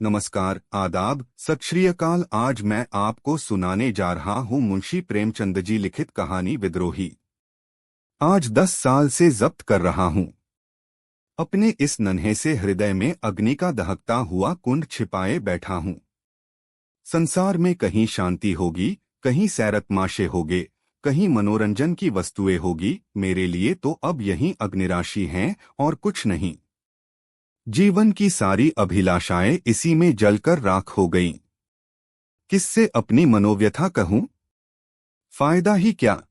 नमस्कार, आदाब, सत श्री अकाल। आज मैं आपको सुनाने जा रहा हूँ मुंशी प्रेमचंद जी लिखित कहानी विद्रोही। आज 10 साल से जब्त कर रहा हूँ। अपने इस नन्हे से हृदय में अग्नि का दहकता हुआ कुंड छिपाए बैठा हूँ। संसार में कहीं शांति होगी, कहीं सैरतमाशे होगे, कहीं मनोरंजन की वस्तुएं होगी। मेरे लिए तो अब यहीं अग्निराशि हैं और कुछ नहीं। जीवन की सारी अभिलाषाएं इसी में जलकर राख हो गईं। किससे अपनी मनोव्यथा कहूं? फायदा ही क्या?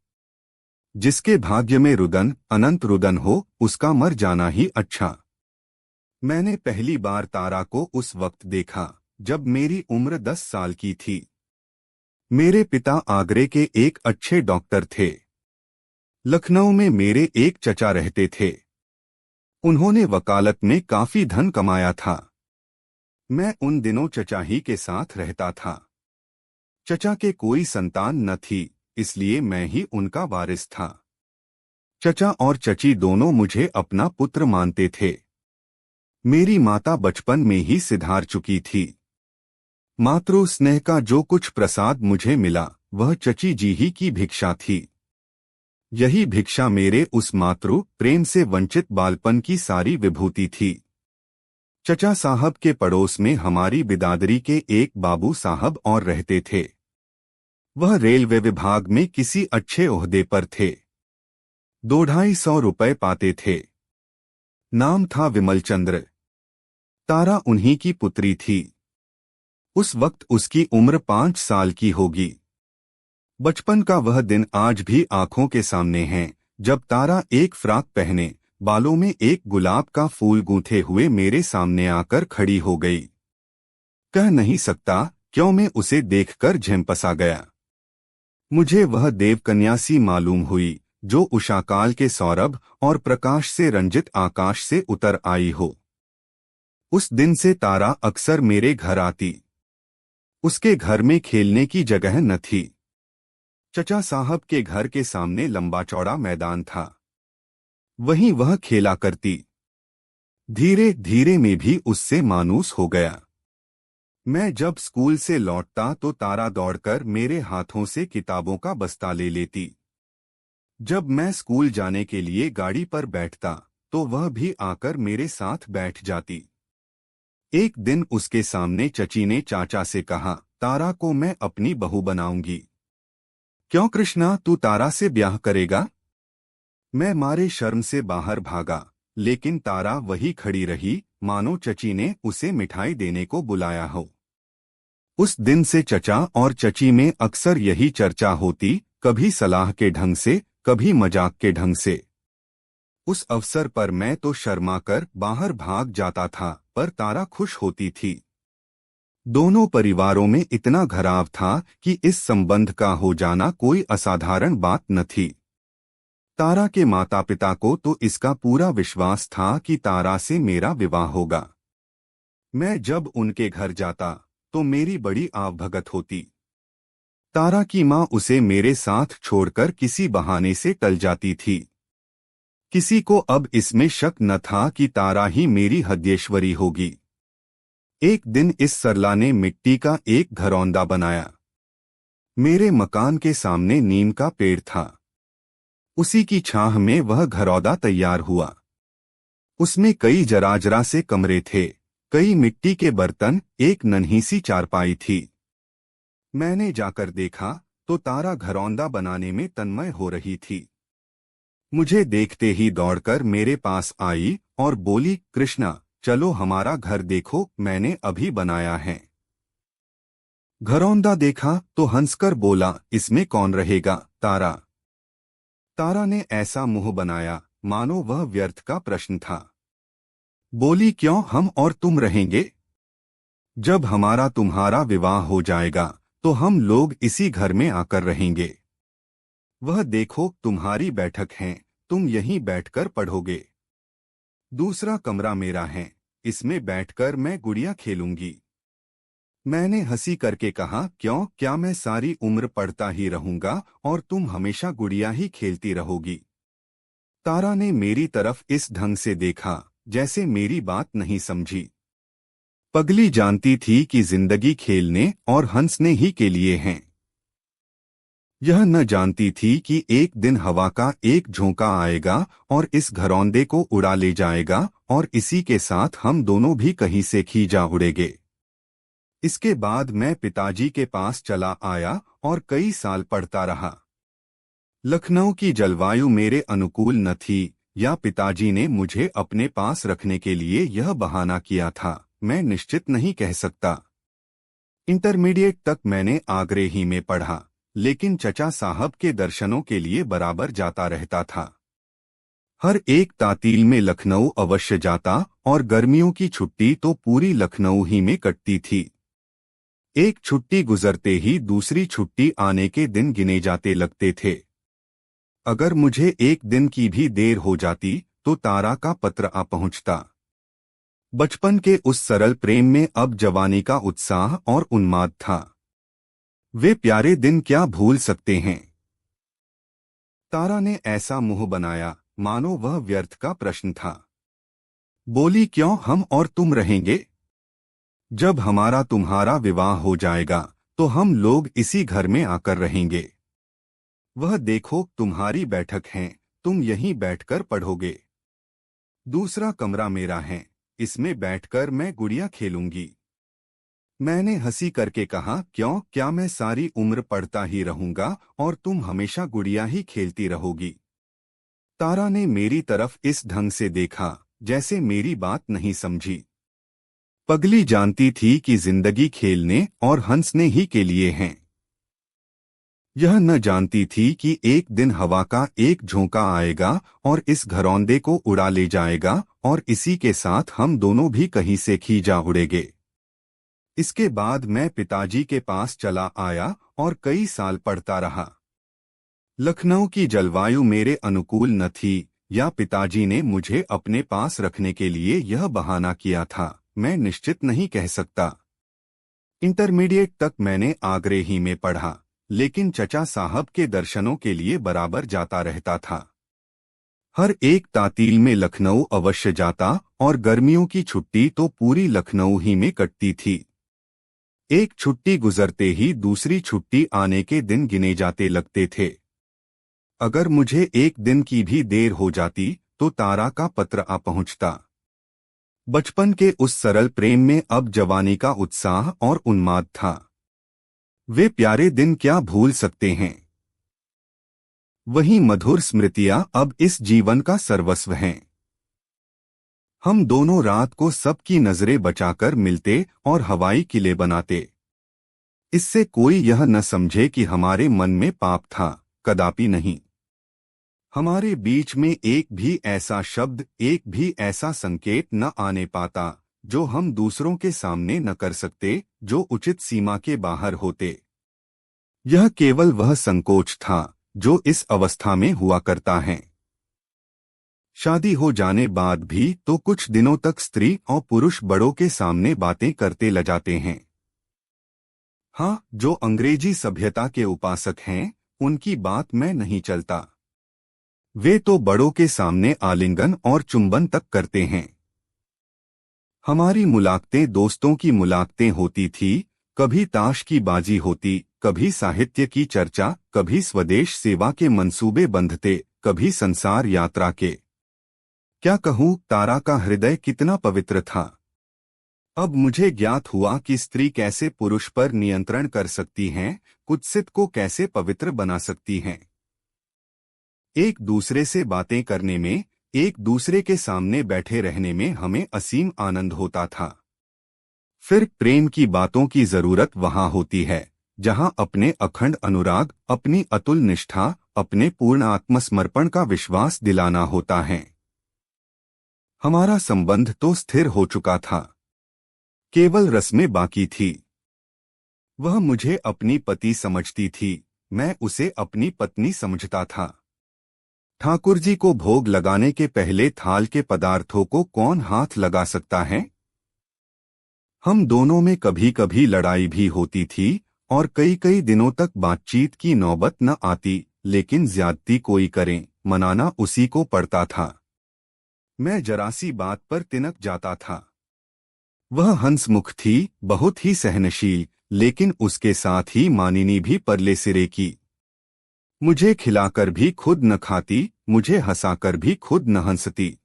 जिसके भाग्य में रुदन, अनंत रुदन हो, उसका मर जाना ही अच्छा। मैंने पहली बार तारा को उस वक्त देखा जब मेरी उम्र 10 साल की थी। मेरे पिता आगरे के एक अच्छे डॉक्टर थे। लखनऊ में मेरे एक चचा रहते थे। उन्होंने वकालत में काफी धन कमाया था। मैं उन दिनों चचा ही के साथ रहता था। चचा के कोई संतान न थी, इसलिए मैं ही उनका वारिस था। चचा और चची दोनों मुझे अपना पुत्र मानते थे। मेरी माता बचपन में ही सिधार चुकी थी। मातृ स्नेह का जो कुछ प्रसाद मुझे मिला वह चची जी ही की भिक्षा थी। यही भिक्षा मेरे उस मातृ प्रेम से वंचित बालपन की सारी विभूति थी। चचा साहब के पड़ोस में हमारी बिदादरी के एक बाबू साहब और रहते थे। वह रेलवे विभाग में किसी अच्छे ओहदे पर थे। 200-250 रुपए पाते थे। नाम था विमलचंद्र। तारा उन्हीं की पुत्री थी। उस वक्त उसकी उम्र 5 साल की होगी। बचपन का वह दिन आज भी आंखों के सामने है, जब तारा एक फ्रॉक पहने, बालों में एक गुलाब का फूल गूंथे हुए मेरे सामने आकर खड़ी हो गई। कह नहीं सकता क्यों मैं उसे देखकर झेंपसा गया। मुझे वह देवकन्या सी मालूम हुई, जो उषाकाल के सौरभ और प्रकाश से रंजित आकाश से उतर आई हो। उस दिन से तारा अक्सर मेरे घर आती। उसके घर में खेलने की जगह न थी। चचा साहब के घर के सामने लंबा चौड़ा मैदान था। वहीं वह खेला करती। धीरे धीरे मैं भी उससे मानूस हो गया। मैं जब स्कूल से लौटता तो तारा दौड़कर मेरे हाथों से किताबों का बस्ता ले लेती। जब मैं स्कूल जाने के लिए गाड़ी पर बैठता तो वह भी आकर मेरे साथ बैठ जाती। एक दिन उसके सामने चची ने चाचा से कहा, तारा को मैं अपनी बहू बनाऊंगी। क्यों कृष्णा, तू तारा से ब्याह करेगा? मैं मारे शर्म से बाहर भागा, लेकिन तारा वही खड़ी रही, मानो चची ने उसे मिठाई देने को बुलाया हो। उस दिन से चचा और चची में अक्सर यही चर्चा होती, कभी सलाह के ढंग से, कभी मजाक के ढंग से। उस अवसर पर मैं तो शर्माकर बाहर भाग जाता था, पर तारा खुश होती थी। दोनों परिवारों में इतना घराव था कि इस संबंध का हो जाना कोई असाधारण बात न थी। तारा के माता पिता को तो इसका पूरा विश्वास था कि तारा से मेरा विवाह होगा। मैं जब उनके घर जाता तो मेरी बड़ी आवभगत होती। तारा की माँ उसे मेरे साथ छोड़कर किसी बहाने से टल जाती थी। किसी को अब इसमें शक न था कि तारा ही मेरी हद्येश्वरी होगी। एक दिन इस सरला ने मिट्टी का एक घरौंदा बनाया। मेरे मकान के सामने नीम का पेड़ था। उसी की छाह में वह घरौंदा तैयार हुआ। उसमें कई जराजरा से कमरे थे, कई मिट्टी के बर्तन, एक नन्ही सी चारपाई थी। मैंने जाकर देखा तो तारा घरौंदा बनाने में तन्मय हो रही थी। मुझे देखते ही दौड़कर मेरे पास आई और बोली, कृष्णा चलो हमारा घर देखो, मैंने अभी बनाया है। घरौंदा देखा तो हंसकर बोला, इसमें कौन रहेगा तारा? तारा ने ऐसा मुंह बनाया मानो वह व्यर्थ का प्रश्न था। बोली, क्यों, हम और तुम रहेंगे? जब हमारा तुम्हारा विवाह हो जाएगा तो हम लोग इसी घर में आकर रहेंगे। वह देखो तुम्हारी बैठक है, तुम यहीं बैठकर पढ़ोगे। दूसरा कमरा मेरा है, इसमें बैठकर मैं गुड़िया खेलूंगी। मैंने हंसी करके कहा, क्यों, क्या मैं सारी उम्र पढ़ता ही रहूंगा और तुम हमेशा गुड़िया ही खेलती रहोगी? तारा ने मेरी तरफ इस ढंग से देखा जैसे मेरी बात नहीं समझी। पगली जानती थी कि जिंदगी खेलने और हंसने ही के लिए हैं। यह न जानती थी कि एक दिन हवा का एक झोंका आएगा और इस घरौंदे को उड़ा ले जाएगा और इसी के साथ हम दोनों भी कहीं से खींचा उड़ेंगे। इसके बाद मैं पिताजी के पास चला आया और कई साल पढ़ता रहा। लखनऊ की जलवायु मेरे अनुकूल न थी या पिताजी ने मुझे अपने पास रखने के लिए यह बहाना किया था, मैं निश्चित नहीं कह सकता। इंटरमीडिएट तक मैंने आगरे ही में पढ़ा, लेकिन चचा साहब के दर्शनों के लिए बराबर जाता रहता था। हर एक तातील में लखनऊ अवश्य जाता और गर्मियों की छुट्टी तो पूरी लखनऊ ही में कटती थी। एक छुट्टी गुजरते ही दूसरी छुट्टी आने के दिन गिने जाते लगते थे। अगर मुझे एक दिन की भी देर हो जाती तो तारा का पत्र आ पहुंचता। बचपन के उस सरल प्रेम में अब जवानी का उत्साह और उन्माद था। वे प्यारे दिन क्या भूल सकते हैं। तारा ने ऐसा मुंह बनाया मानो वह व्यर्थ का प्रश्न था। बोली, क्यों, हम और तुम रहेंगे। जब हमारा तुम्हारा विवाह हो जाएगा तो हम लोग इसी घर में आकर रहेंगे। वह देखो तुम्हारी बैठक है, तुम यहीं बैठकर पढ़ोगे। दूसरा कमरा मेरा है, इसमें बैठकर मैं गुड़िया खेलूंगी। मैंने हंसी करके कहा, क्यों, क्या मैं सारी उम्र पढ़ता ही रहूंगा और तुम हमेशा गुड़िया ही खेलती रहोगी। तारा ने मेरी तरफ इस ढंग से देखा जैसे मेरी बात नहीं समझी। पगली जानती थी कि जिंदगी खेलने और हंसने ही के लिए हैं। यह न जानती थी कि एक दिन हवा का एक झोंका आएगा और इस घरौंदे को उड़ा ले जाएगा और इसी के साथ हम दोनों भी कहीं से खींचा उड़ेंगे। इसके बाद मैं पिताजी के पास चला आया और कई साल पढ़ता रहा। लखनऊ की जलवायु मेरे अनुकूल न थी या पिताजी ने मुझे अपने पास रखने के लिए यह बहाना किया था, मैं निश्चित नहीं कह सकता। इंटरमीडिएट तक मैंने आगरे ही में पढ़ा, लेकिन चचा साहब के दर्शनों के लिए बराबर जाता रहता था। हर एक तातील में लखनऊ अवश्य जाता और गर्मियों की छुट्टी तो पूरी लखनऊ ही में कटती थी। एक छुट्टी गुजरते ही दूसरी छुट्टी आने के दिन गिने जाते लगते थे। अगर मुझे एक दिन की भी देर हो जाती तो तारा का पत्र आ पहुंचता। बचपन के उस सरल प्रेम में अब जवानी का उत्साह और उन्माद था। वे प्यारे दिन क्या भूल सकते हैं। वही मधुर स्मृतियां अब इस जीवन का सर्वस्व हैं। हम दोनों रात को सबकी नजरें बचाकर मिलते और हवाई किले बनाते। इससे कोई यह न समझे कि हमारे मन में पाप था, कदापि नहीं। हमारे बीच में एक भी ऐसा शब्द, एक भी ऐसा संकेत न आने पाता जो हम दूसरों के सामने न कर सकते, जो उचित सीमा के बाहर होते। यह केवल वह संकोच था जो इस अवस्था में हुआ करता है। शादी हो जाने बाद भी तो कुछ दिनों तक स्त्री और पुरुष बड़ों के सामने बातें करते ल जाते हैं। हाँ, जो अंग्रेजी सभ्यता के उपासक हैं, उनकी बात में नहीं चलता। वे तो बड़ों के सामने आलिंगन और चुंबन तक करते हैं। हमारी मुलाकातें दोस्तों की मुलाकातें होती थी, कभी ताश की बाजी होती, कभी साहित्य की चर्चा, कभी स्वदेश सेवा के मंसूबे बंधते, कभी संसार यात्रा के। क्या कहूँ, तारा का हृदय कितना पवित्र था। अब मुझे ज्ञात हुआ कि स्त्री कैसे पुरुष पर नियंत्रण कर सकती हैं, कुत्सित को कैसे पवित्र बना सकती हैं। एक दूसरे से बातें करने में, एक दूसरे के सामने बैठे रहने में हमें असीम आनंद होता था। फिर प्रेम की बातों की जरूरत वहां होती है जहां अपने अखंड अनुराग, अपनी अतुल निष्ठा, अपने पूर्ण आत्मसमर्पण का विश्वास दिलाना होता है। हमारा संबंध तो स्थिर हो चुका था, केवल रस्में बाकी थी। वह मुझे अपनी पति समझती थी, मैं उसे अपनी पत्नी समझता था। ठाकुर जी को भोग लगाने के पहले थाल के पदार्थों को कौन हाथ लगा सकता है। हम दोनों में कभी कभी लड़ाई भी होती थी और कई कई दिनों तक बातचीत की नौबत न आती, लेकिन ज्यादती कोई करे, मनाना उसी को पड़ता था। मैं जरा सी बात पर तिनक जाता था। वह हंसमुख थी, बहुत ही सहनशील, लेकिन उसके साथ ही मानिनी भी परले सिरे की। मुझे खिलाकर भी खुद न खाती, मुझे हंसाकर भी खुद न हंसती।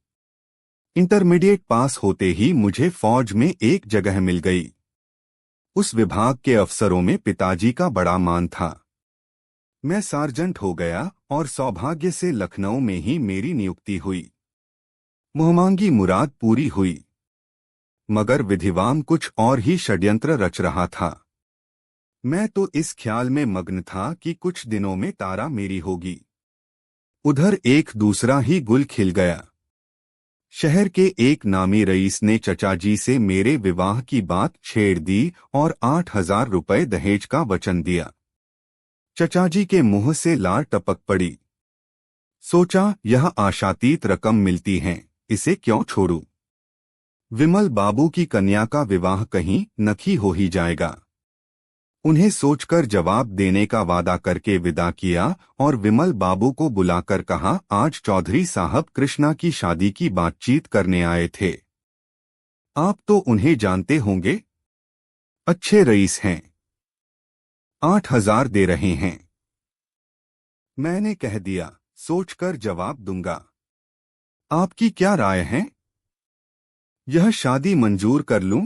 इंटरमीडिएट पास होते ही मुझे फौज में एक जगह मिल गई। उस विभाग के अफसरों में पिताजी का बड़ा मान था। मैं सार्जेंट हो गया और सौभाग्य से लखनऊ में ही मेरी नियुक्ति हुई। मुहमांगी मुराद पूरी हुई, मगर विधिवान कुछ और ही षड्यंत्र रच रहा था। मैं तो इस ख्याल में मग्न था कि कुछ दिनों में तारा मेरी होगी। उधर एक दूसरा ही गुल खिल गया। शहर के एक नामी रईस ने चचा जी से मेरे विवाह की बात छेड़ दी और 8,000 रुपए दहेज का वचन दिया। चचा जी के मुंह से लार टपक पड़ी। सोचा, यह आशातीत रकम मिलती है, इसे क्यों छोड़ूं? विमल बाबू की कन्या का विवाह कहीं नखी हो ही जाएगा। उन्हें सोचकर जवाब देने का वादा करके विदा किया और विमल बाबू को बुलाकर कहा, आज चौधरी साहब कृष्णा की शादी की बातचीत करने आए थे। आप तो उन्हें जानते होंगे, अच्छे रईस हैं, 8,000 दे रहे हैं। मैंने कह दिया, सोचकर जवाब दूंगा। आपकी क्या राय है? यह शादी मंजूर कर लूं?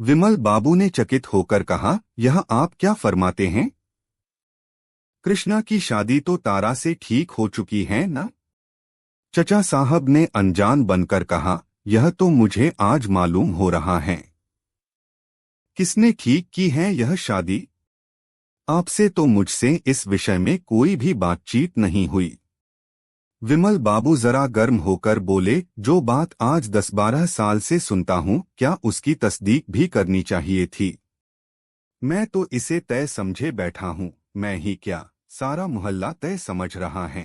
विमल बाबू ने चकित होकर कहा, यह आप क्या फरमाते हैं? कृष्णा की शादी तो तारा से ठीक हो चुकी है ना? चचा साहब ने अनजान बनकर कहा, यह तो मुझे आज मालूम हो रहा है। किसने ठीक की है यह शादी? आपसे तो मुझसे इस विषय में कोई भी बातचीत नहीं हुई। विमल बाबू जरा गर्म होकर बोले, जो बात आज 10-12 साल से सुनता हूं, क्या उसकी तस्दीक भी करनी चाहिए थी? मैं तो इसे तय समझे बैठा हूं, मैं ही क्या, सारा मोहल्ला तय समझ रहा है।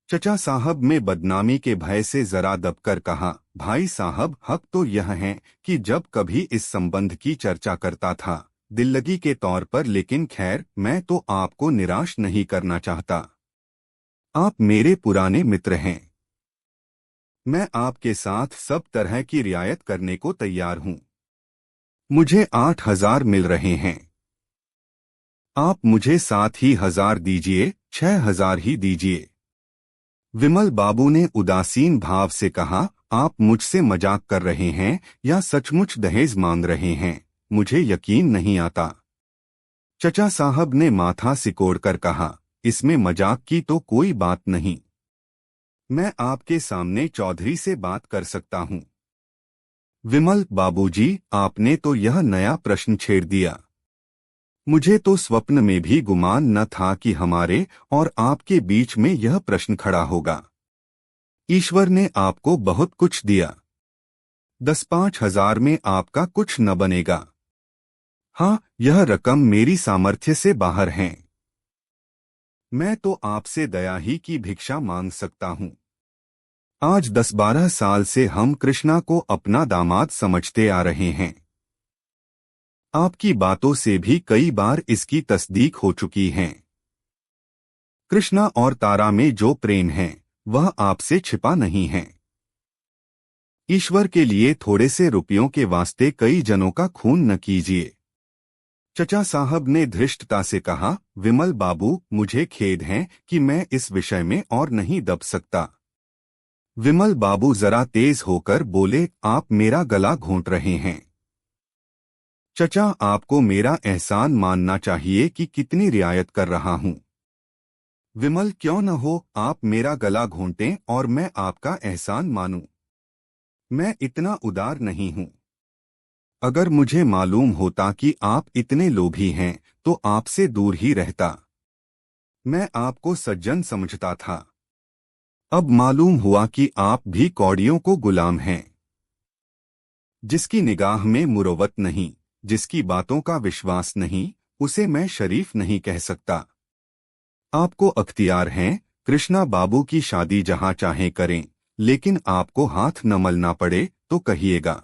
चचा साहब में बदनामी के भय से जरा दबकर कहा, भाई साहब, हक तो यह है कि जब कभी इस संबंध की चर्चा करता था, दिल्लगी के तौर पर, लेकिन खैर, मैं तो आपको निराश नहीं करना चाहता। आप मेरे पुराने मित्र हैं। मैं आपके साथ सब तरह की रियायत करने को तैयार हूं। मुझे 8,000 मिल रहे हैं। आप मुझे 7,000 दीजिए, 6,000 ही दीजिए। विमल बाबू ने उदासीन भाव से कहा, आप मुझसे मजाक कर रहे हैं या सचमुच दहेज मांग रहे हैं, मुझे यकीन नहीं आता। चचा साहब ने माथा सिकोड़कर कहा, इसमें मजाक की तो कोई बात नहीं। मैं आपके सामने चौधरी से बात कर सकता हूं। विमल बाबूजी, आपने तो यह नया प्रश्न छेड़ दिया। मुझे तो स्वप्न में भी गुमान न था कि हमारे और आपके बीच में यह प्रश्न खड़ा होगा। ईश्वर ने आपको बहुत कुछ दिया, 10-5 हज़ार में आपका कुछ न बनेगा। हाँ, यह रकम मेरी सामर्थ्य से बाहर है। मैं तो आपसे दया ही की भिक्षा मांग सकता हूँ। आज 10-12 साल से हम कृष्णा को अपना दामाद समझते आ रहे हैं। आपकी बातों से भी कई बार इसकी तस्दीक हो चुकी है। कृष्णा और तारा में जो प्रेम है, वह आपसे छिपा नहीं है। ईश्वर के लिए थोड़े से रुपयों के वास्ते कई जनों का खून न कीजिए। चचा साहब ने धृष्टता से कहा, विमल बाबू, मुझे खेद है कि मैं इस विषय में और नहीं दब सकता। विमल बाबू जरा तेज होकर बोले, आप मेरा गला घोंट रहे हैं। चचा, आपको मेरा एहसान मानना चाहिए कि कितनी रियायत कर रहा हूं। विमल, क्यों न हो, आप मेरा गला घोंटें और मैं आपका एहसान मानूं। मैं इतना उदार नहीं हूं। अगर मुझे मालूम होता कि आप इतने लोभी हैं, तो आपसे दूर ही रहता। मैं आपको सज्जन समझता था। अब मालूम हुआ कि आप भी कौड़ियों को गुलाम हैं। जिसकी निगाह में मुरोवत नहीं, जिसकी बातों का विश्वास नहीं, उसे मैं शरीफ नहीं कह सकता। आपको अख्तियार है, कृष्णा बाबू की शादी जहां चाहे करें, लेकिन आपको हाथ न मलना पड़े तो कहिएगा।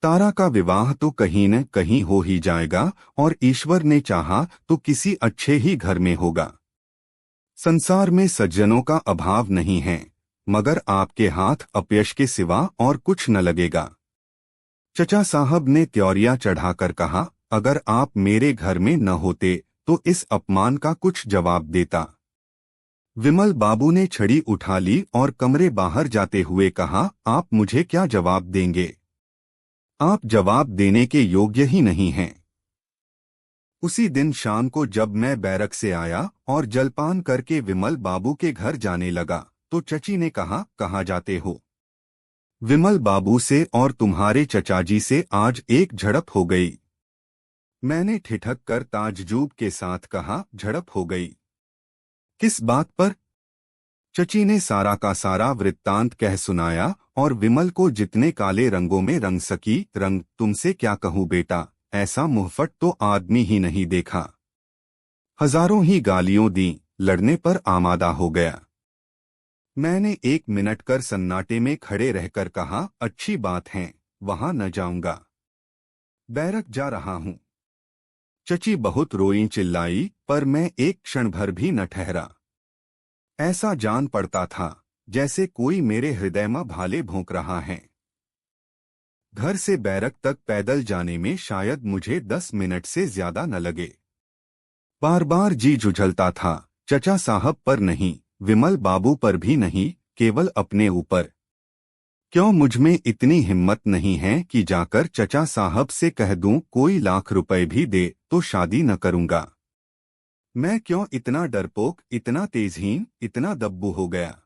तारा का विवाह तो कहीं न कहीं हो ही जाएगा और ईश्वर ने चाहा तो किसी अच्छे ही घर में होगा। संसार में सज्जनों का अभाव नहीं है, मगर आपके हाथ अपयश के सिवा और कुछ न लगेगा। चचा साहब ने त्योरियां चढ़ाकर कहा, अगर आप मेरे घर में न होते तो इस अपमान का कुछ जवाब देता। विमल बाबू ने छड़ी उठा ली और कमरे बाहर जाते हुए कहा, आप मुझे क्या जवाब देंगे? आप जवाब देने के योग्य ही नहीं हैं। उसी दिन शाम को जब मैं बैरक से आया और जलपान करके विमल बाबू के घर जाने लगा तो चची ने कहा, कहाँ जाते हो? विमल बाबू से और तुम्हारे चचाजी से आज एक झड़प हो गई। मैंने ठिठक कर ताज्जुब के साथ कहा, झड़प हो गई? किस बात पर? चची ने सारा का सारा वृत्तांत कह सुनाया और विमल को जितने काले रंगों में रंग सकी, रंग तुमसे क्या कहूँ बेटा, ऐसा मुहफट तो आदमी ही नहीं देखा। हजारों ही गालियों दी, लड़ने पर आमादा हो गया। मैंने 1 मिनट कर सन्नाटे में खड़े रहकर कहा, अच्छी बात है, वहां न जाऊंगा, बैरक जा रहा हूं। चची बहुत रोई, चिल्लाई, पर मैं एक क्षण भर भी न ठहरा। ऐसा जान पड़ता था जैसे कोई मेरे हृदय में भाले भोंक रहा है। घर से बैरक तक पैदल जाने में शायद मुझे 10 मिनट से ज्यादा न लगे। बार बार जी जुझलता था, चचा साहब पर नहीं, विमल बाबू पर भी नहीं, केवल अपने ऊपर। क्यों मुझ में इतनी हिम्मत नहीं है कि जाकर चचा साहब से कह दूं कोई लाख रुपए भी दे तो शादी न करूंगा? मैं क्यों इतना डरपोक, इतना तेजहीन, इतना दब्बू हो गया?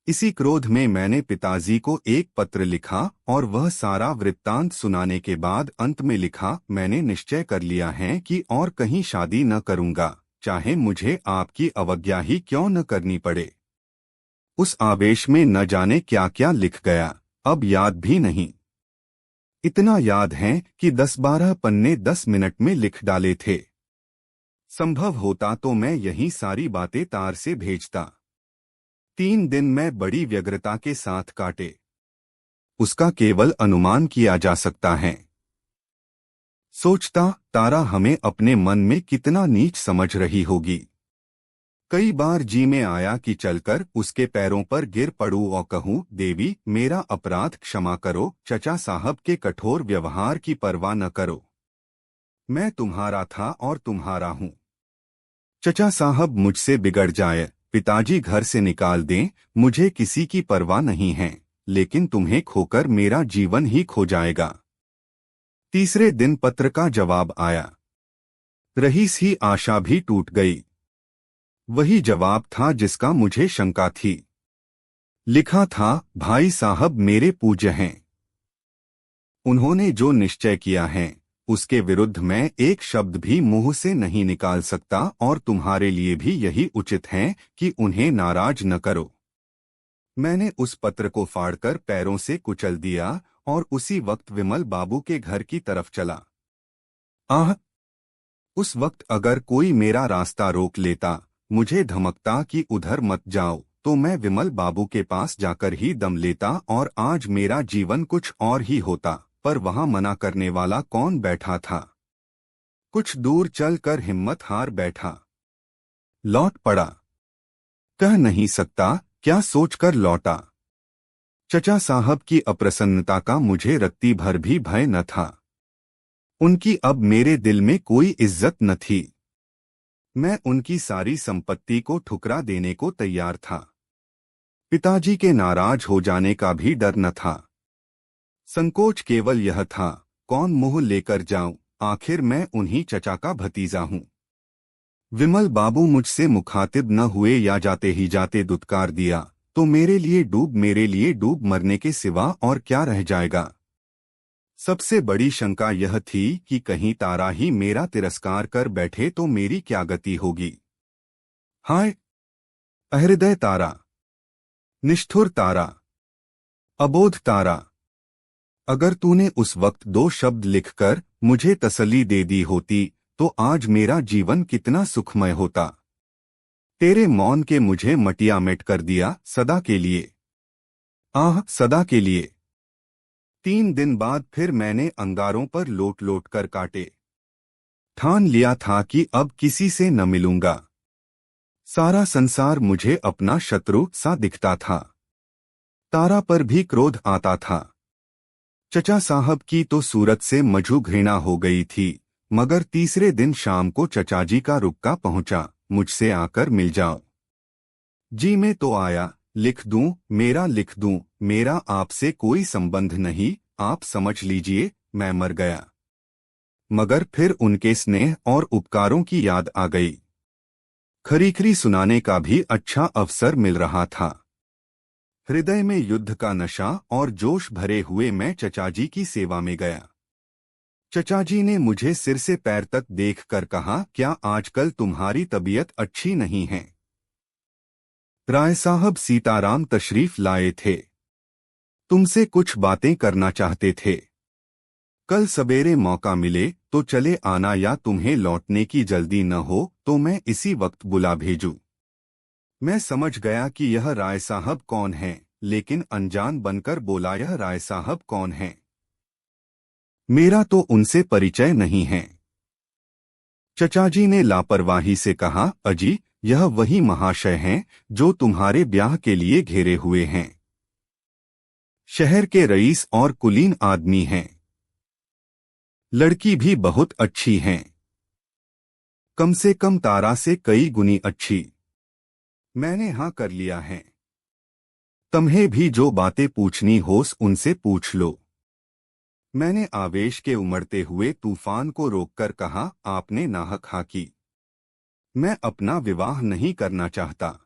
इसी क्रोध में मैंने पिताजी को एक पत्र लिखा और वह सारा वृत्तांत सुनाने के बाद अंत में लिखा, मैंने निश्चय कर लिया है कि और कहीं शादी न करूंगा, चाहे मुझे आपकी अवज्ञा ही क्यों न करनी पड़े। उस आवेश में न जाने क्या क्या लिख गया, अब याद भी नहीं। इतना याद है कि 10-12 पन्ने 10 मिनट में लिख डाले थे। संभव होता तो मैं यही सारी बातें तार से भेजता। 3 दिन मैं बड़ी व्यग्रता के साथ काटे। उसका केवल अनुमान किया जा सकता है। सोचता, तारा हमें अपने मन में कितना नीच समझ रही होगी। कई बार जी में आया कि चलकर उसके पैरों पर गिर पड़ूं और कहूं, देवी मेरा अपराध क्षमा करो, चचा साहब के कठोर व्यवहार की परवाह न करो। मैं तुम्हारा था और तुम्हारा हूं। चचा साहब मुझसे बिगड़ जाए, पिताजी घर से निकाल दें, मुझे किसी की परवाह नहीं है, लेकिन तुम्हें खोकर मेरा जीवन ही खो जाएगा। तीसरे दिन पत्र का जवाब आया। रही सी आशा भी टूट गई। वही जवाब था जिसका मुझे शंका थी। लिखा था, भाई साहब मेरे पूज्य हैं। उन्होंने जो निश्चय किया है उसके विरुद्ध मैं एक शब्द भी मुंह से नहीं निकाल सकता और तुम्हारे लिए भी यही उचित है कि उन्हें नाराज न करो। मैंने उस पत्र को फाड़कर पैरों से कुचल दिया और उसी वक्त विमल बाबू के घर की तरफ चला। आह! उस वक्त अगर कोई मेरा रास्ता रोक लेता, मुझे धमकता कि उधर मत जाओ, तो मैं विमल बाबू के पास जाकर ही दम लेता और आज मेरा जीवन कुछ और ही होता। पर वहां मना करने वाला कौन बैठा था? कुछ दूर चलकर हिम्मत हार बैठा। लौट पड़ा। कह नहीं सकता क्या सोचकर लौटा। चचा साहब की अप्रसन्नता का मुझे रत्ती भर भी भय न था। उनकी अब मेरे दिल में कोई इज्जत न थी। मैं उनकी सारी संपत्ति को ठुकरा देने को तैयार था। पिताजी के नाराज हो जाने का भी डर न था। संकोच केवल यह था, कौन मुंह लेकर जाऊं, आखिर मैं उन्हीं चचा का भतीजा हूं। विमल बाबू मुझसे मुखातिब न हुए या जाते ही जाते दुत्कार दिया, तो मेरे लिए डूब मरने के सिवा और क्या रह जाएगा। सबसे बड़ी शंका यह थी कि कहीं तारा ही मेरा तिरस्कार कर बैठे तो मेरी क्या गति होगी। हाय! अहृदय तारा, निष्ठुर तारा, अबोध तारा, अगर तूने उस वक्त 2 शब्द लिखकर मुझे तसल्ली दे दी होती तो आज मेरा जीवन कितना सुखमय होता। तेरे मौन के मुझे मटिया मेट कर दिया, सदा के लिए। आह! सदा के लिए। 3 दिन बाद फिर मैंने अंगारों पर लोट लोट कर काटे। ठान लिया था कि अब किसी से न मिलूंगा। सारा संसार मुझे अपना शत्रु सा दिखता था। तारा पर भी क्रोध आता था। चचा साहब की तो सूरत से मझू घृणा हो गई थी, मगर तीसरे दिन शाम को चचा जी का रुक्का पहुंचा, मुझसे आकर मिल जाओ। जी मैं तो आया, लिख दूं, मेरा आपसे कोई संबंध नहीं, आप समझ लीजिए, मैं मर गया। मगर फिर उनके स्नेह और उपकारों की याद आ गई। खरीखरी सुनाने का भी अच्छा अवसर मिल रहा था। हृदय में युद्ध का नशा और जोश भरे हुए मैं चचाजी की सेवा में गया। चचाजी ने मुझे सिर से पैर तक देखकर कहा, क्या आजकल तुम्हारी तबीयत अच्छी नहीं है? राय साहब सीताराम तशरीफ लाए थे, तुमसे कुछ बातें करना चाहते थे। कल सवेरे मौका मिले तो चले आना, या तुम्हें लौटने की जल्दी न हो तो मैं इसी वक्त बुला भेजूं। मैं समझ गया कि यह राय साहब कौन हैं, लेकिन अनजान बनकर बोला, यह राय साहब कौन हैं? मेरा तो उनसे परिचय नहीं है। चचाजी ने लापरवाही से कहा, अजी, यह वही महाशय हैं जो तुम्हारे ब्याह के लिए घेरे हुए हैं। शहर के रईस और कुलीन आदमी हैं। लड़की भी बहुत अच्छी हैं, कम से कम तारा से कई गुनी अच्छी। मैंने हाँ कर लिया है। तुम्हें भी जो बातें पूछनी होस उनसे पूछ लो। मैंने आवेश के उमड़ते हुए तूफान को रोककर कहा, आपने नाहक हाँ की। मैं अपना विवाह नहीं करना चाहता।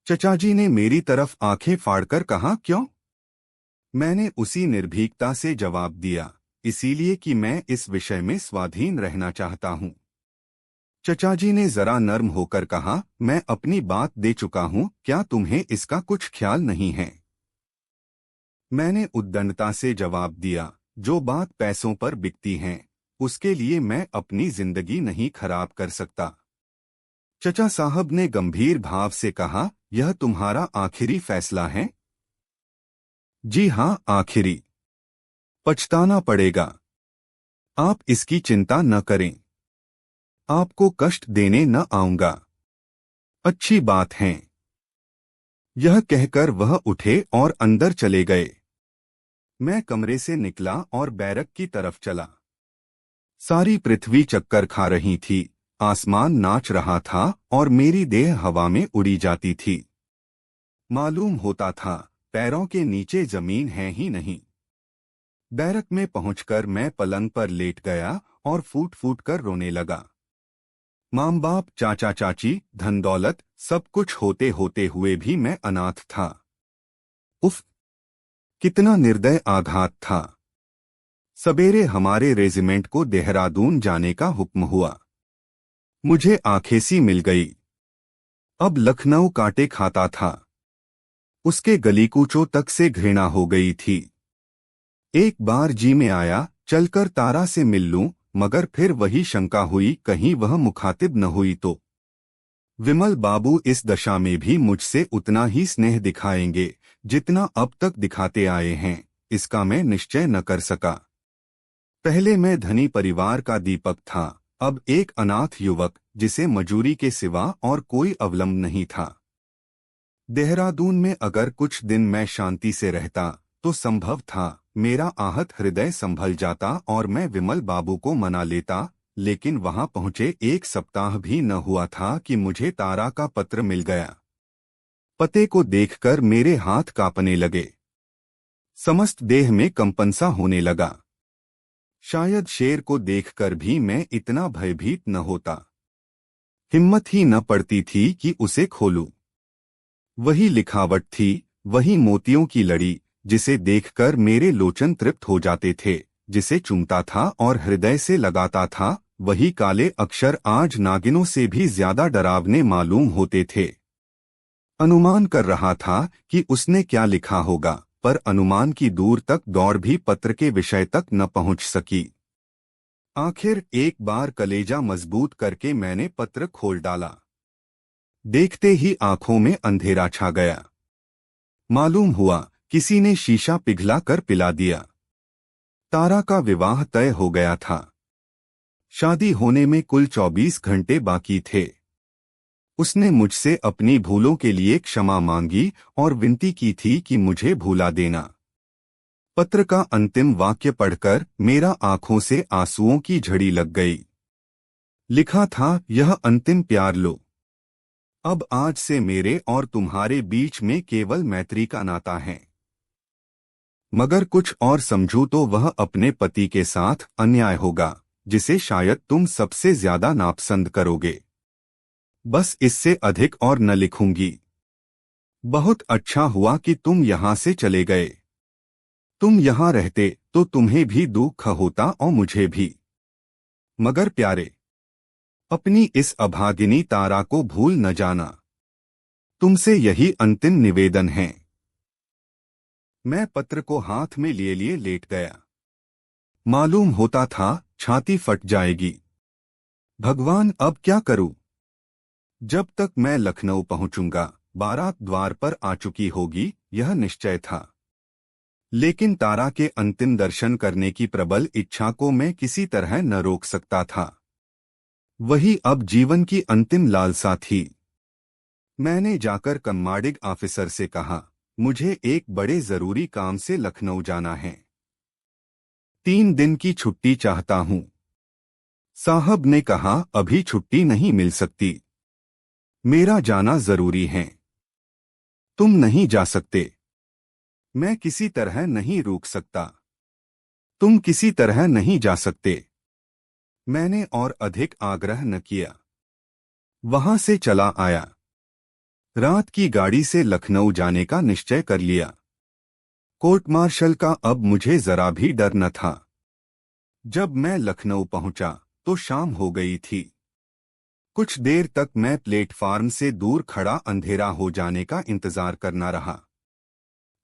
चचाजी ने मेरी तरफ आंखें फाड़कर कहा, क्यों? मैंने उसी निर्भीकता से जवाब दिया, इसीलिए कि मैं इस विषय में स्वाधीन रहना चाहता हूँ। चचाजी ने जरा नर्म होकर कहा, मैं अपनी बात दे चुका हूँ, क्या तुम्हें इसका कुछ ख्याल नहीं है? मैंने उद्दंडता से जवाब दिया, जो बात पैसों पर बिकती है उसके लिए मैं अपनी जिंदगी नहीं खराब कर सकता। चचा साहब ने गंभीर भाव से कहा, यह तुम्हारा आखिरी फैसला है? जी हाँ, आखिरी। पछताना पड़ेगा। आप इसकी चिंता न करें, आपको कष्ट देने न आऊंगा। अच्छी बात है। यह कहकर वह उठे और अंदर चले गए। मैं कमरे से निकला और बैरक की तरफ चला। सारी पृथ्वी चक्कर खा रही थी, आसमान नाच रहा था और मेरी देह हवा में उड़ी जाती थी। मालूम होता था पैरों के नीचे जमीन है ही नहीं। बैरक में पहुंचकर मैं पलंग पर लेट गया और फूट फूट कर रोने लगा। माँ बाप, चाचा चाची, धन दौलत, सब कुछ होते होते हुए भी मैं अनाथ था। उफ, कितना निर्दय आघात था। सवेरे हमारे रेजिमेंट को देहरादून जाने का हुक्म हुआ। मुझे आखेसी मिल गई। अब लखनऊ कांटे खाता था। उसके गलीकूचों तक से घृणा हो गई थी। एक बार जी में आया, चलकर तारा से मिल लूं, मगर फिर वही शंका हुई, कहीं वह मुखातिब न हुई तो। विमल बाबू इस दशा में भी मुझसे उतना ही स्नेह दिखाएंगे जितना अब तक दिखाते आए हैं, इसका मैं निश्चय न कर सका। पहले मैं धनी परिवार का दीपक था, अब एक अनाथ युवक जिसे मजूरी के सिवा और कोई अवलंब नहीं था। देहरादून में अगर कुछ दिन मैं शांति से रहता तो संभव था मेरा आहत हृदय संभल जाता और मैं विमल बाबू को मना लेता, लेकिन वहां पहुंचे एक सप्ताह भी न हुआ था कि मुझे तारा का पत्र मिल गया। पते को देखकर मेरे हाथ कांपने लगे, समस्त देह में कंपन सा होने लगा। शायद शेर को देखकर भी मैं इतना भयभीत न होता। हिम्मत ही न पड़ती थी कि उसे खोलूं। वही लिखावट थी, वही मोतियों की लड़ी, जिसे देखकर मेरे लोचन तृप्त हो जाते थे, जिसे चूमता था और हृदय से लगाता था। वही काले अक्षर आज नागिनों से भी ज्यादा डरावने मालूम होते थे। अनुमान कर रहा था कि उसने क्या लिखा होगा, पर अनुमान की दूर तक दौड़ भी पत्र के विषय तक न पहुंच सकी। आखिर एक बार कलेजा मजबूत करके मैंने पत्र खोल डाला। देखते ही आंखों में अंधेरा छा गया। मालूम हुआ किसी ने शीशा पिघला कर पिला दिया। तारा का विवाह तय हो गया था। शादी होने में कुल 24 घंटे बाकी थे। उसने मुझसे अपनी भूलों के लिए क्षमा मांगी और विनती की थी कि मुझे भूला देना। पत्र का अंतिम वाक्य पढ़कर मेरा आंखों से आंसुओं की झड़ी लग गई। लिखा था, यह अंतिम प्यार लो। अब आज से मेरे और तुम्हारे बीच में केवल मैत्री का नाता है। मगर कुछ और समझूं तो वह अपने पति के साथ अन्याय होगा, जिसे शायद तुम सबसे ज्यादा नापसंद करोगे। बस इससे अधिक और न लिखूंगी। बहुत अच्छा हुआ कि तुम यहाँ से चले गए। तुम यहाँ रहते तो तुम्हें भी दुख होता और मुझे भी। मगर प्यारे, अपनी इस अभागिनी तारा को भूल न जाना। तुमसे यही अंतिम निवेदन है। मैं पत्र को हाथ में लिए लिए लेट गया। मालूम होता था छाती फट जाएगी। भगवान, अब क्या करूं? जब तक मैं लखनऊ पहुंचूंगा बारात द्वार पर आ चुकी होगी, यह निश्चय था। लेकिन तारा के अंतिम दर्शन करने की प्रबल इच्छा को मैं किसी तरह न रोक सकता था। वही अब जीवन की अंतिम लालसा थी। मैंने जाकर कम्माडिग ऑफिसर से कहा, मुझे एक बड़े जरूरी काम से लखनऊ जाना है। 3 दिन की छुट्टी चाहता हूं। साहब ने कहा, अभी छुट्टी नहीं मिल सकती। मेरा जाना जरूरी है। तुम नहीं जा सकते। मैं किसी तरह नहीं रोक सकता। तुम किसी तरह नहीं जा सकते। मैंने और अधिक आग्रह न किया। वहां से चला आया। रात की गाड़ी से लखनऊ जाने का निश्चय कर लिया। कोर्ट मार्शल का अब मुझे जरा भी डर न था। जब मैं लखनऊ पहुंचा तो शाम हो गई थी। कुछ देर तक मैं प्लेटफार्म से दूर खड़ा अंधेरा हो जाने का इंतजार करना रहा।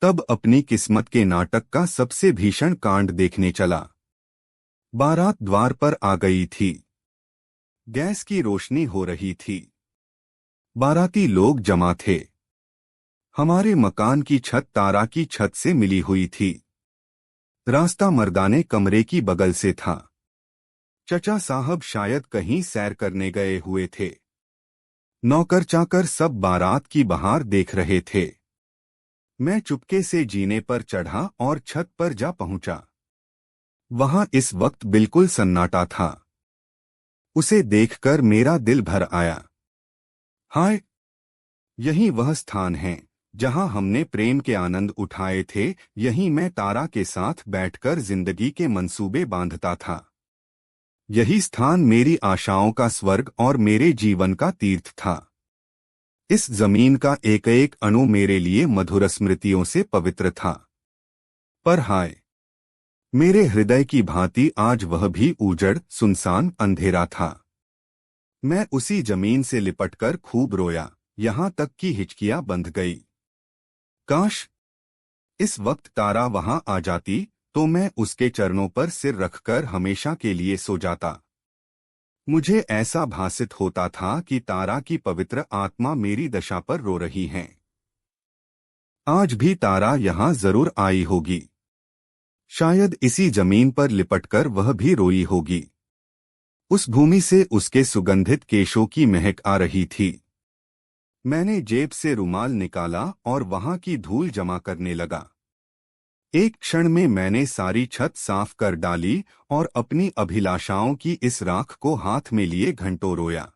तब अपनी किस्मत के नाटक का सबसे भीषण कांड देखने चला। बारात द्वार पर आ गई थी। गैस की रोशनी हो रही थी। बाराती लोग जमा थे। हमारे मकान की छत तारा की छत से मिली हुई थी। रास्ता मर्दाने कमरे की बगल से था। चचा साहब शायद कहीं सैर करने गए हुए थे। नौकर चाकर सब बारात की बहार देख रहे थे। मैं चुपके से जीने पर चढ़ा और छत पर जा पहुंचा। वहां इस वक्त बिल्कुल सन्नाटा था। उसे देखकर मेरा दिल भर आया। हाय, यही वह स्थान है जहां हमने प्रेम के आनंद उठाए थे। यहीं मैं तारा के साथ बैठकर जिंदगी के मंसूबे बांधता था। यही स्थान मेरी आशाओं का स्वर्ग और मेरे जीवन का तीर्थ था। इस जमीन का एक एक अणु मेरे लिए मधुर स्मृतियों से पवित्र था। पर हाय, मेरे हृदय की भांति आज वह भी उजड़ सुनसान अंधेरा था। मैं उसी जमीन से लिपटकर खूब रोया, यहां तक कि हिचकियां बंध गई। काश इस वक्त तारा वहां आ जाती तो मैं उसके चरणों पर सिर रखकर हमेशा के लिए सो जाता। मुझे ऐसा भासित होता था कि तारा की पवित्र आत्मा मेरी दशा पर रो रही है। आज भी तारा यहां जरूर आई होगी। शायद इसी जमीन पर लिपटकर वह भी रोई होगी। उस भूमि से उसके सुगंधित केशों की महक आ रही थी। मैंने जेब से रुमाल निकाला और वहां की धूल जमा करने लगा। एक क्षण में मैंने सारी छत साफ कर डाली और अपनी अभिलाषाओं की इस राख को हाथ में लिए घंटों रोया।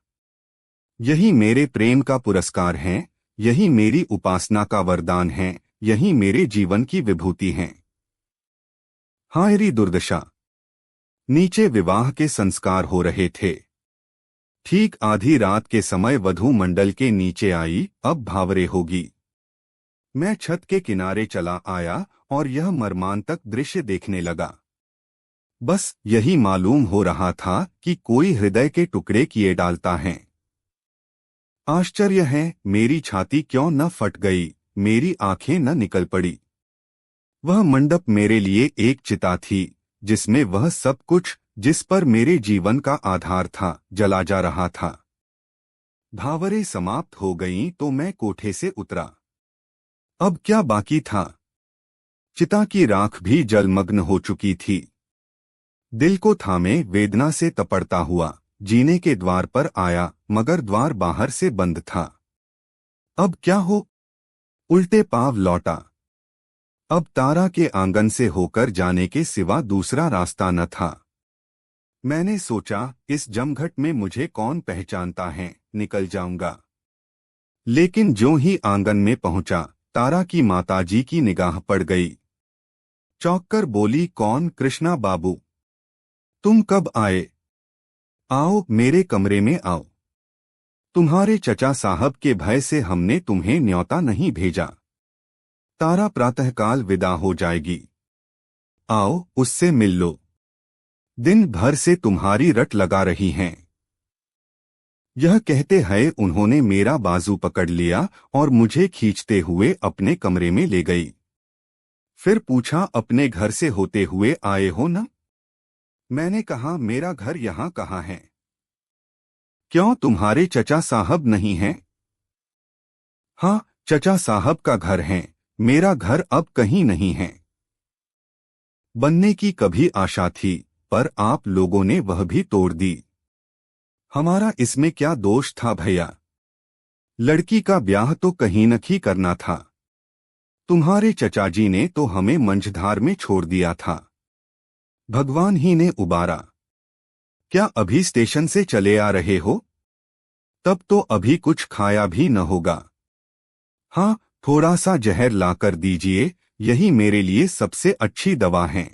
यही मेरे प्रेम का पुरस्कार है, यही मेरी उपासना का वरदान है, यही मेरे जीवन की विभूति है। हायरी दुर्दशा। नीचे विवाह के संस्कार हो रहे थे। ठीक आधी रात के समय वधू मंडल के नीचे आई, अब भावरे होगी। मैं छत के किनारे चला आया और यह मर्मांतक दृश्य देखने लगा। बस यही मालूम हो रहा था कि कोई हृदय के टुकड़े किए डालता है। आश्चर्य है, मेरी छाती क्यों न फट गई, मेरी आंखें न निकल पड़ी। वह मंडप मेरे लिए एक चिता थी, जिसमें वह सब कुछ जिस पर मेरे जीवन का आधार था जला जा रहा था। भावरें समाप्त हो गईं तो मैं कोठे से उतरा। अब क्या बाकी था? चिता की राख भी जलमग्न हो चुकी थी। दिल को थामे वेदना से तपड़ता हुआ जीने के द्वार पर आया, मगर द्वार बाहर से बंद था। अब क्या हो? उल्टे पांव लौटा। अब तारा के आंगन से होकर जाने के सिवा दूसरा रास्ता न था। मैंने सोचा, इस जमघट में मुझे कौन पहचानता है, निकल जाऊंगा। लेकिन ज्यों ही आंगन में पहुंचा, तारा की माताजी की निगाह पड़ गई। चौंककर बोली, कौन? कृष्णा बाबू, तुम कब आए? आओ, मेरे कमरे में आओ। तुम्हारे चचा साहब के भय से हमने तुम्हें न्योता नहीं भेजा। तारा प्रातःकाल विदा हो जाएगी। आओ, उससे मिल लो। दिन भर से तुम्हारी रट लगा रही हैं। यह कहते हुए उन्होंने मेरा बाजू पकड़ लिया और मुझे खींचते हुए अपने कमरे में ले गई। फिर पूछा, अपने घर से होते हुए आए हो न? मैंने कहा, मेरा घर यहाँ कहाँ है? क्यों, तुम्हारे चचा साहब नहीं हैं? हाँ, चचा साहब का घर है, मेरा घर अब कहीं नहीं है। बनने की कभी आशा थी, पर आप लोगों ने वह भी तोड़ दी। हमारा इसमें क्या दोष था भैया? लड़की का ब्याह तो कहीं न ही करना था। तुम्हारे चचाजी ने तो हमें मंझधार में छोड़ दिया था। भगवान ही ने उबारा। क्या अभी स्टेशन से चले आ रहे हो? तब तो अभी कुछ खाया भी न होगा। हाँ, थोड़ा सा जहर लाकर दीजिए, यही मेरे लिए सबसे अच्छी दवा है।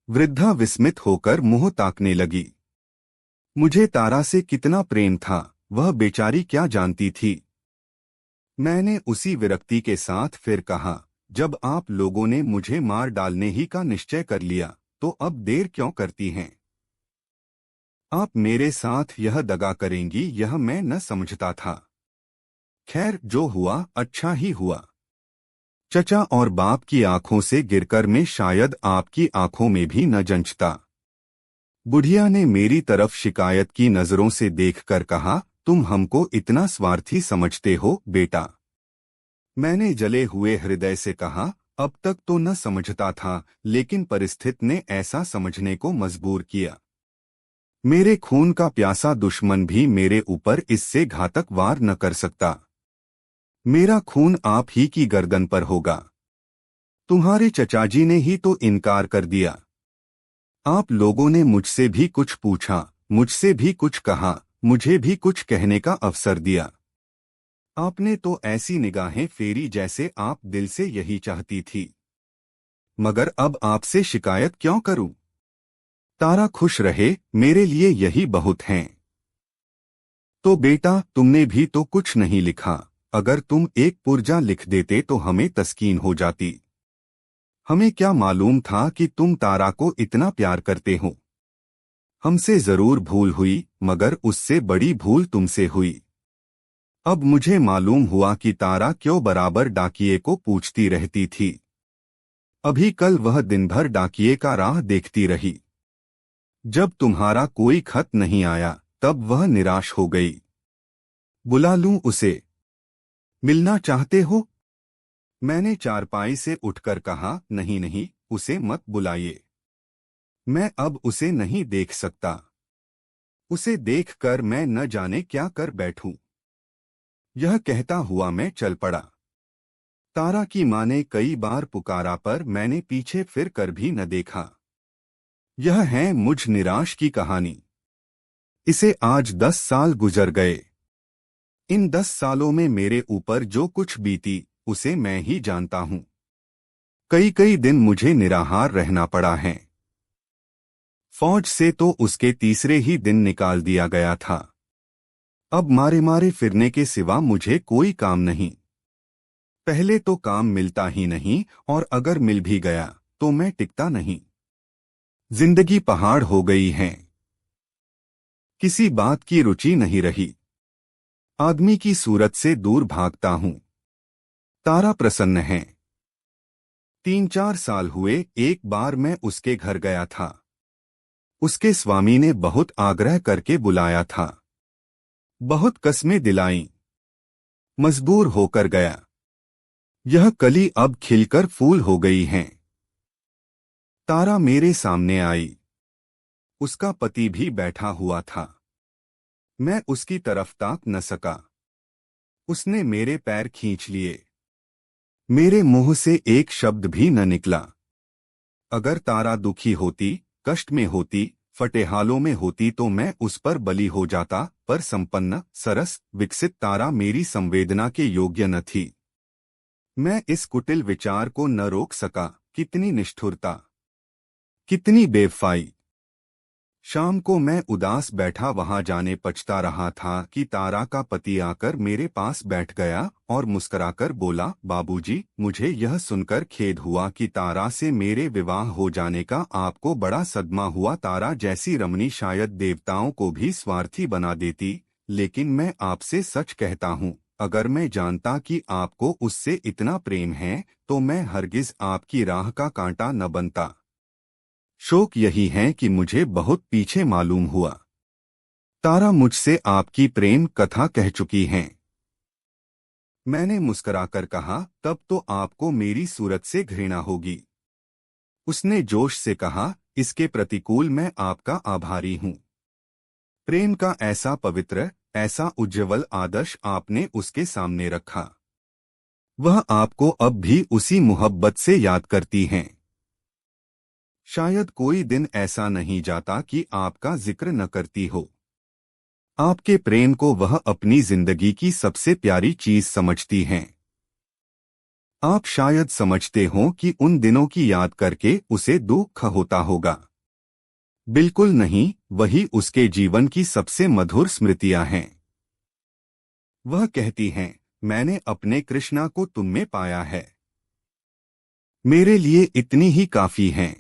वृद्धा विस्मित होकर मुंह ताकने लगी। मुझे तारा से कितना प्रेम था, वह बेचारी क्या जानती थी। मैंने उसी विरक्ति के साथ फिर कहा, जब आप लोगों ने मुझे मार डालने ही का निश्चय कर लिया, तो अब देर क्यों करती हैं? आप मेरे साथ यह दगा करेंगी, यह मैं न समझता था। खैर, जो हुआ अच्छा ही हुआ। चचा और बाप की आंखों से गिरकर मैं शायद आपकी आंखों में भी न जंचता। बुढ़िया ने मेरी तरफ शिकायत की नजरों से देखकर कहा, तुम हमको इतना स्वार्थी समझते हो बेटा? मैंने जले हुए हृदय से कहा, अब तक तो न समझता था, लेकिन परिस्थिति ने ऐसा समझने को मजबूर किया। मेरे खून का प्यासा दुश्मन भी मेरे ऊपर इससे घातक वार न कर सकता। मेरा खून आप ही की गर्दन पर होगा। तुम्हारे चचाजी ने ही तो इनकार कर दिया। आप लोगों ने मुझसे भी कुछ पूछा, मुझसे भी कुछ कहा, मुझे भी कुछ कहने का अवसर दिया। आपने तो ऐसी निगाहें फेरी जैसे आप दिल से यही चाहती थी। मगर अब आपसे शिकायत क्यों करूं? तारा खुश रहे, मेरे लिए यही बहुत है। तो बेटा, तुमने भी तो कुछ नहीं लिखा। अगर तुम एक पुर्जा लिख देते तो हमें तस्कीन हो जाती। हमें क्या मालूम था कि तुम तारा को इतना प्यार करते हो। हमसे जरूर भूल हुई, मगर उससे बड़ी भूल तुमसे हुई। अब मुझे मालूम हुआ कि तारा क्यों बराबर डाकिये को पूछती रहती थी। अभी कल वह दिन भर डाकिये का राह देखती रही। जब तुम्हारा कोई खत नहीं आया, तब वह निराश हो गई। बुला लूं उसे? मिलना चाहते हो? मैंने चारपाई से उठकर कहा, नहीं नहीं, उसे मत बुलाइए। मैं अब उसे नहीं देख सकता। उसे देखकर मैं न जाने क्या कर बैठूं। यह कहता हुआ मैं चल पड़ा। तारा की मां ने कई बार पुकारा, पर मैंने पीछे फिर कर भी न देखा। यह है मुझ निराश की कहानी। इसे आज 10 साल गुजर गए। इन 10 सालों में मेरे ऊपर जो कुछ बीती, उसे मैं ही जानता हूं। कई कई दिन मुझे निराहार रहना पड़ा है। फौज से तो उसके तीसरे ही दिन निकाल दिया गया था। अब मारे मारे फिरने के सिवा मुझे कोई काम नहीं। पहले तो काम मिलता ही नहीं, और अगर मिल भी गया तो मैं टिकता नहीं। जिंदगी पहाड़ हो गई है। किसी बात की रुचि नहीं रही। आदमी की सूरत से दूर भागता हूं। तारा प्रसन्न है। 3-4 साल हुए, एक बार मैं उसके घर गया था। उसके स्वामी ने बहुत आग्रह करके बुलाया था। बहुत कस्में दिलाईं। मजबूर होकर गया। यह कली अब खिलकर फूल हो गई हैं। तारा मेरे सामने आई। उसका पति भी बैठा हुआ था। मैं उसकी तरफ ताक न सका। उसने मेरे पैर खींच लिए। मेरे मुंह से एक शब्द भी न निकला। अगर तारा दुखी होती, कष्ट में होती, फटेहालों में होती तो मैं उस पर बलि हो जाता, पर संपन्न, सरस, विकसित तारा मेरी संवेदना के योग्य न थी। मैं इस कुटिल विचार को न रोक सका। कितनी निष्ठुरता, कितनी बेवफाई। शाम को मैं उदास बैठा वहां जाने पछता रहा था कि तारा का पति आकर मेरे पास बैठ गया और मुस्कुराकर बोला, बाबूजी, मुझे यह सुनकर खेद हुआ कि तारा से मेरे विवाह हो जाने का आपको बड़ा सदमा हुआ। तारा जैसी रमणी शायद देवताओं को भी स्वार्थी बना देती, लेकिन मैं आपसे सच कहता हूँ, अगर मैं जानता कि आपको उससे इतना प्रेम है तो मैं हरगिज आपकी राह का कांटा न बनता। शोक यही है कि मुझे बहुत पीछे मालूम हुआ। तारा मुझसे आपकी प्रेम कथा कह चुकी हैं। मैंने मुस्कुराकर कहा, तब तो आपको मेरी सूरत से घृणा होगी। उसने जोश से कहा, इसके प्रतिकूल मैं आपका आभारी हूँ। प्रेम का ऐसा पवित्र, ऐसा उज्ज्वल आदर्श आपने उसके सामने रखा। वह आपको अब भी उसी मोहब्बत से याद करती हैं। शायद कोई दिन ऐसा नहीं जाता कि आपका जिक्र न करती हो। आपके प्रेम को वह अपनी जिंदगी की सबसे प्यारी चीज समझती हैं। आप शायद समझते हो कि उन दिनों की याद करके उसे दुख होता होगा। बिल्कुल नहीं, वही उसके जीवन की सबसे मधुर स्मृतियां हैं। वह कहती हैं, मैंने अपने कृष्णा को तुम में पाया है। मेरे लिए इतनी ही काफी हैं।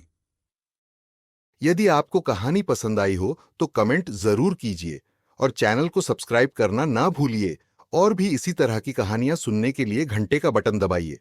यदि आपको कहानी पसंद आई हो तो कमेंट जरूर कीजिए और चैनल को सब्सक्राइब करना ना भूलिए। और भी इसी तरह की कहानियां सुनने के लिए घंटे का बटन दबाइए।